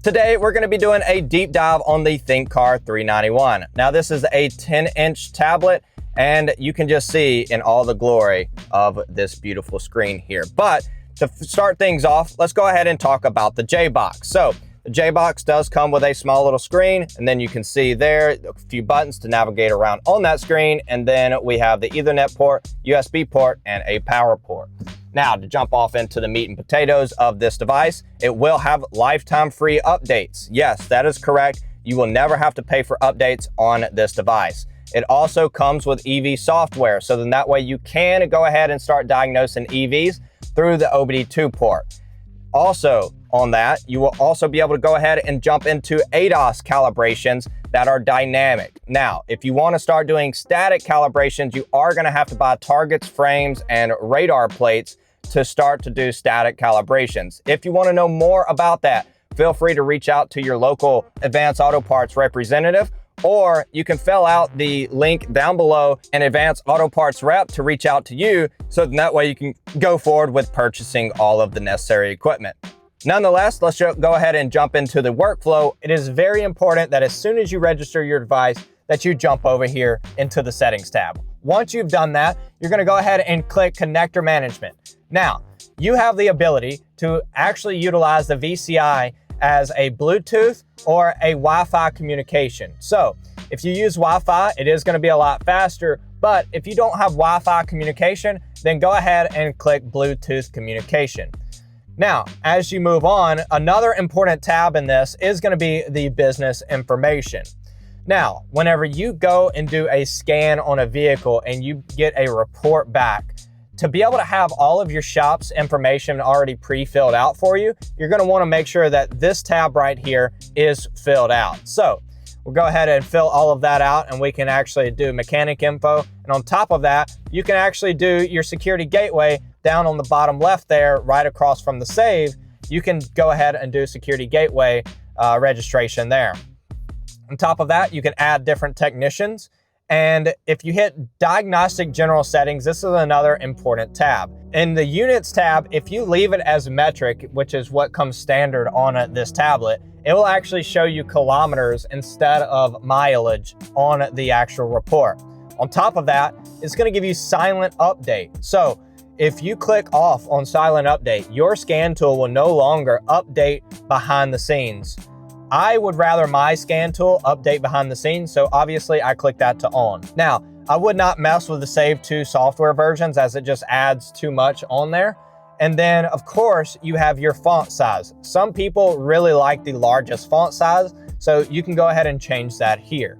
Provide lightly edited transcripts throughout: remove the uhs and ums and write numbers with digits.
Today, we're going to be doing a deep dive on the Thinkcar 391. Now, this is a 10-inch tablet, and you can just see in all the glory of this beautiful screen here. But to start things off, let's go ahead and talk about the J-Box. So the J-Box does come with a small little screen, and then you can see there a few buttons to navigate around on that screen. And then we have the Ethernet port, USB port, and a power port. Now, to jump off into the meat and potatoes of this device, it will have lifetime free updates. Yes, that is correct. You will never have to pay for updates on this device. It also comes with EV software, so then that way you can go ahead and start diagnosing EVs through the OBD2 port. Also on that, you will also be able to go ahead and jump into ADAS calibrations that are dynamic. Now, if you want to start doing static calibrations, you are going to have to buy targets, frames, and radar plates to start to do static calibrations. If you want to know more about that, feel free to reach out to your local Advanced Auto Parts representative, or you can fill out the link down below an Advanced Auto Parts rep to reach out to you, so that way you can go forward with purchasing all of the necessary equipment. Nonetheless, let's go ahead and jump into the workflow. It is very important that as soon as you register your device, that you jump over here into the settings tab. Once you've done that, you're going to go ahead and click connector management. Now, you have the ability to actually utilize the VCI as a Bluetooth or a Wi-Fi communication. So if you use Wi-Fi, it is going to be a lot faster, but if you don't have Wi-Fi communication, then go ahead and click Bluetooth communication. Now, as you move on, another important tab in this is going to be the business information. Now, whenever you go and do a scan on a vehicle and you get a report back, to be able to have all of your shop's information already pre-filled out for you, you're going to want to make sure that this tab right here is filled out. So we'll go ahead and fill all of that out, and we can actually do mechanic info. And on top of that, you can actually do your security gateway down on the bottom left there, right across from the save. You can go ahead and do security gateway registration there. On top of that, you can add different technicians. And if you hit diagnostic general settings, this is another important tab. In the units tab, if you leave it as metric, which is what comes standard on this tablet, it will actually show you kilometers instead of mileage on the actual report. On top of that, it's going to give you silent update. So if you click off on silent update, your scan tool will no longer update behind the scenes. I would rather my scan tool update behind the scenes, so obviously I click that to on. Now, I would not mess with the Save To software versions, as it just adds too much on there. And then, of course, you have your font size. Some people really like the largest font size, so you can go ahead and change that here.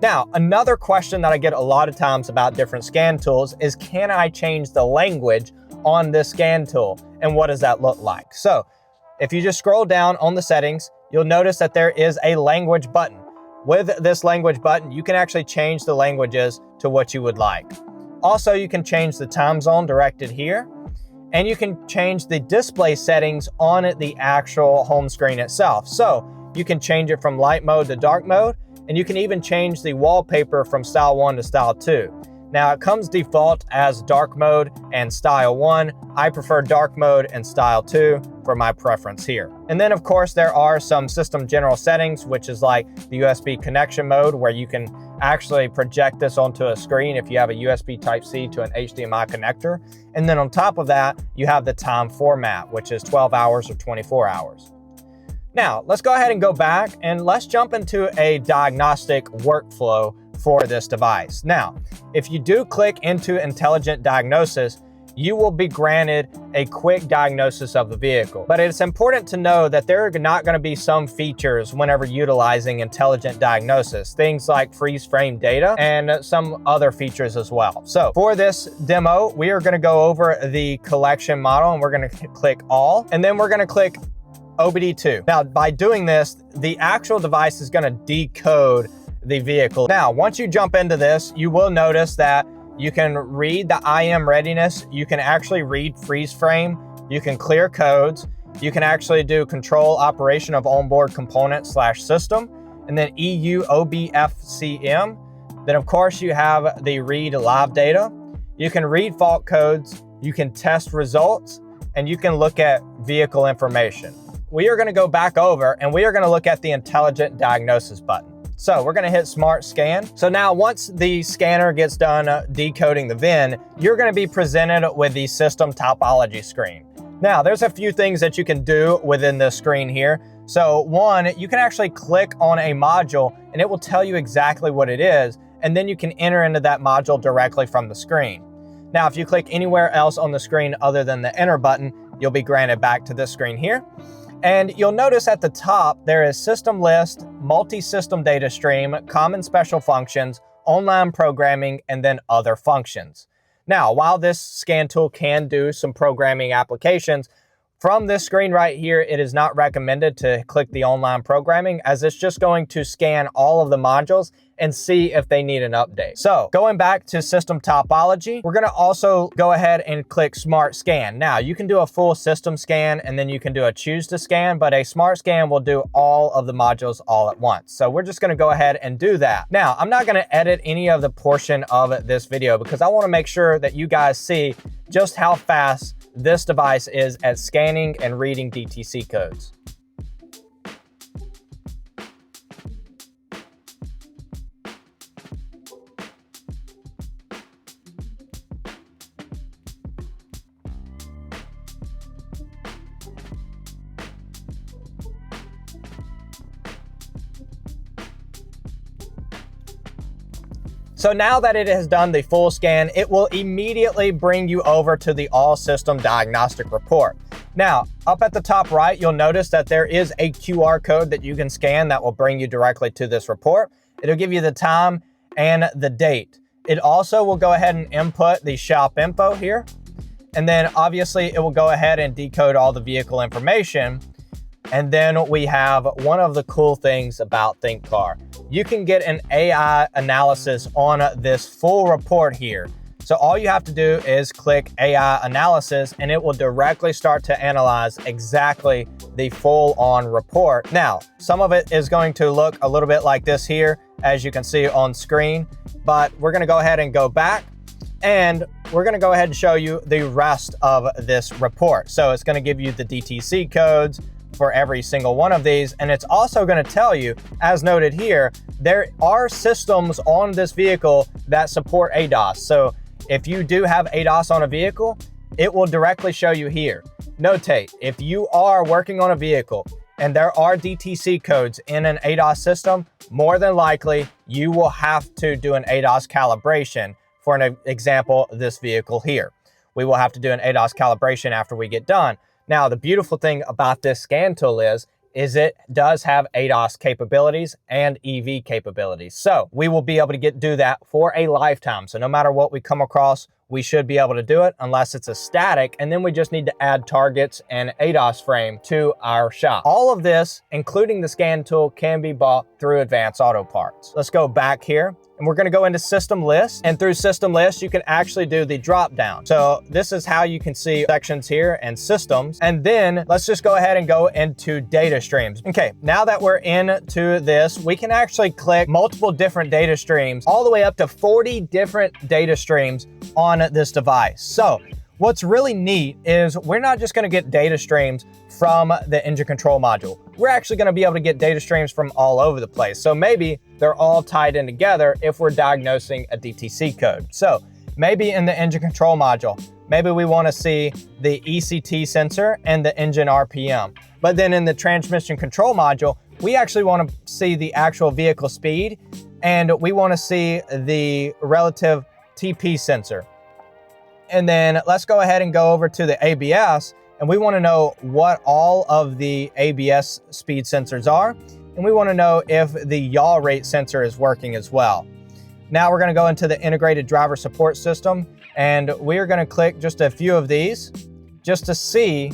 Now, another question that I get a lot of times about different scan tools is, can I change the language on this scan tool? And what does that look like? So if you just scroll down on the settings, you'll notice that there is a language button. With this language button, you can actually change the languages to what you would like. Also, you can change the time zone directed here, and you can change the display settings on the actual home screen itself. So you can change it from light mode to dark mode, and you can even change the wallpaper from style 1 to style 2. Now, it comes default as dark mode and style 1. I prefer dark mode and style 2 for my preference here. And then, of course, there are some system general settings, which is like the USB connection mode, where you can actually project this onto a screen if you have a USB Type-C to an HDMI connector. And then on top of that, you have the time format, which is 12 hours or 24 hours. Now, let's go ahead and go back and let's jump into a diagnostic workflow for this device. Now, if you do click into Intelligent Diagnosis, you will be granted a quick diagnosis of the vehicle. But it's important to know that there are not going to be some features whenever utilizing Intelligent Diagnosis, things like freeze frame data and some other features as well. So for this demo, we are going to go over the collection model, and we're going to click All, and then we're going to click OBD2. Now, by doing this, the actual device is going to decode the vehicle. Now, once you jump into this, you will notice that you can read the IM readiness. You can actually read freeze frame. You can clear codes. You can actually do control operation of onboard component / system, and then EU OBFCM. Then, of course, you have the read live data. You can read fault codes. You can test results, and you can look at vehicle information. we are going to go back over and we are going to look at the intelligent diagnosis button. So we're going to hit Smart Scan. So now once the scanner gets done decoding the VIN, you're going to be presented with the system topology screen. Now, there's a few things that you can do within this screen here. So one, you can actually click on a module and it will tell you exactly what it is, and then you can enter into that module directly from the screen. Now, if you click anywhere else on the screen other than the enter button, you'll be granted back to this screen here. And you'll notice at the top, there is System List, Multi-System Data Stream, Common Special Functions, Online Programming, and then Other Functions. Now, while this scan tool can do some programming applications, from this screen right here, it is not recommended to click the online programming, as it's just going to scan all of the modules and see if they need an update. So going back to system topology, we're gonna also go ahead and click Smart Scan. Now you can do a full system scan and then you can do a choose to scan, but a Smart Scan will do all of the modules all at once. So we're just gonna go ahead and do that. Now, I'm not gonna edit any of the portion of this video because I wanna make sure that you guys see just how fast this device is at scanning and reading DTC codes. So now that it has done the full scan, it will immediately bring you over to the all system diagnostic report. Now, up at the top right, you'll notice that there is a QR code that you can scan that will bring you directly to this report. It'll give you the time and the date. It also will go ahead and input the shop info here. And then obviously it will go ahead and decode all the vehicle information. And then we have one of the cool things about Thinkcar. You can get an AI analysis on this full report here. So all you have to do is click AI analysis and it will directly start to analyze exactly the full on report. Now, some of it is going to look a little bit like this here, as you can see on screen, but we're gonna go ahead and go back and we're gonna go ahead and show you the rest of this report. So it's gonna give you the DTC codes for every single one of these. And it's also going to tell you, as noted here, there are systems on this vehicle that support ADAS. So if you do have ADAS on a vehicle, it will directly show you here. Notate, if you are working on a vehicle and there are DTC codes in an ADAS system, more than likely you will have to do an ADAS calibration. For an example, this vehicle here. We will have to do an ADAS calibration after we get done. Now, the beautiful thing about this scan tool is it does have ADAS capabilities and EV capabilities. So we will be able to do that for a lifetime. So no matter what we come across, we should be able to do it unless it's a static, and then we just need to add targets and ADAS frame to our shop. All of this, including the scan tool, can be bought through Advanced Auto Parts. Let's go back here. And we're gonna go into System List, and through System List, you can actually do the drop down. So this is how you can see sections here and systems. And then let's just go ahead and go into data streams. Okay, now that we're into this, we can actually click multiple different data streams, all the way up to 40 different data streams on this device. So what's really neat is we're not just gonna get data streams from the engine control module. We're actually gonna be able to get data streams from all over the place. So maybe they're all tied in together if we're diagnosing a DTC code. So maybe in the engine control module, maybe we wanna see the ECT sensor and the engine RPM. But then in the transmission control module, we actually wanna see the actual vehicle speed, and we wanna see the relative TP sensor. And then let's go ahead and go over to the ABS, and we want to know what all of the ABS speed sensors are, and we want to know if the yaw rate sensor is working as well. Now we're going to go into the integrated driver support system, and we are going to click just a few of these just to see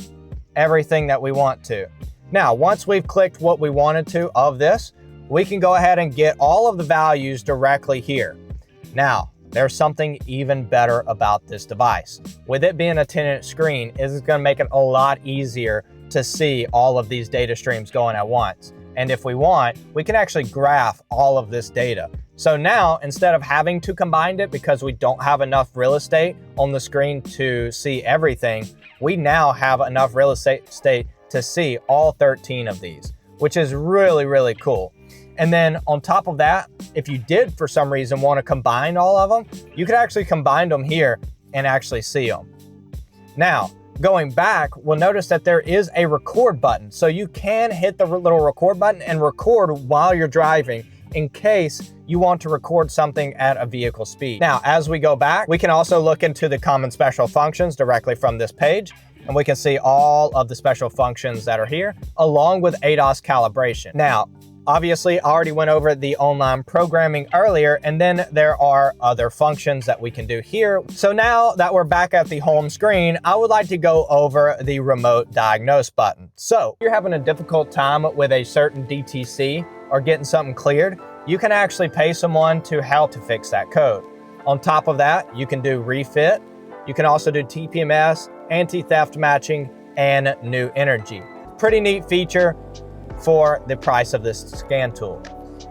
everything that we want to. Now, once we've clicked what we wanted to of this, we can go ahead and get all of the values directly here. Now, there's something even better about this device. With it being a 10-inch screen, it's gonna make it a lot easier to see all of these data streams going at once. And if we want, we can actually graph all of this data. So now, instead of having to combine it because we don't have enough real estate on the screen to see everything, we now have enough real estate to see all 13 of these, which is really, really cool. And then on top of that, if you did for some reason want to combine all of them, you could actually combine them here and actually see them. Now, going back, we'll notice that there is a record button. So you can hit the little record button and record while you're driving in case you want to record something at a vehicle speed. Now, as we go back, we can also look into the common special functions directly from this page, and we can see all of the special functions that are here, along with ADAS calibration. Now, obviously, I already went over the online programming earlier, and then there are other functions that we can do here. So now that we're back at the home screen, I would like to go over the remote diagnose button. So if you're having a difficult time with a certain DTC or getting something cleared, you can actually pay someone to help to fix that code. On top of that, you can do refit. You can also do TPMS, anti-theft matching, and new energy. Pretty neat feature for the price of this scan tool.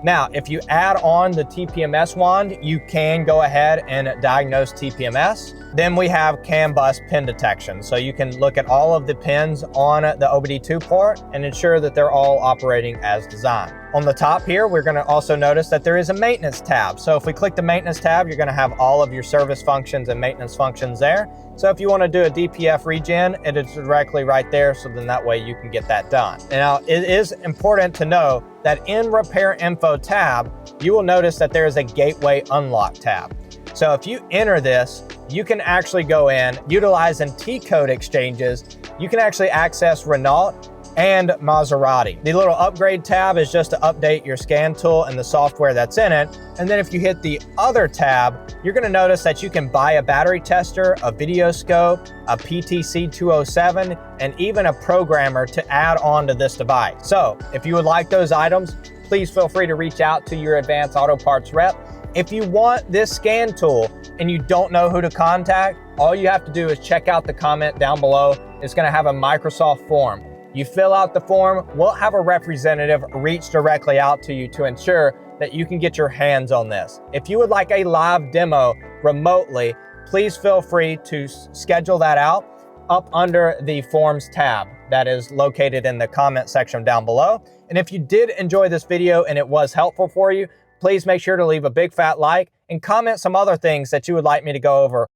Now, if you add on the TPMS wand, you can go ahead and diagnose TPMS. Then we have CAN bus pin detection. So you can look at all of the pins on the OBD2 port and ensure that they're all operating as designed. On the top here, we're going to also notice that there is a maintenance tab. So if we click the maintenance tab, you're going to have all of your service functions and maintenance functions there. So if you want to do a DPF regen, it is directly right there. So then that way you can get that done. Now, it is important to know that in repair info tab, you will notice that there is a gateway unlock tab. So if you enter this, you can actually go in, utilizing T-code exchanges, you can actually access Renault and Maserati. The little upgrade tab is just to update your scan tool and the software that's in it. And then if you hit the other tab, you're gonna notice that you can buy a battery tester, a video scope, a PTC 207, and even a programmer to add on to this device. So if you would like those items, please feel free to reach out to your Advanced Auto Parts rep. If you want this scan tool and you don't know who to contact, all you have to do is check out the comment down below. It's gonna have a Microsoft form. You fill out the form, we'll have a representative reach directly out to you to ensure that you can get your hands on this. If you would like a live demo remotely, please feel free to schedule that out up under the forms tab that is located in the comment section down below. And if you did enjoy this video and it was helpful for you, please make sure to leave a big fat like and comment some other things that you would like me to go over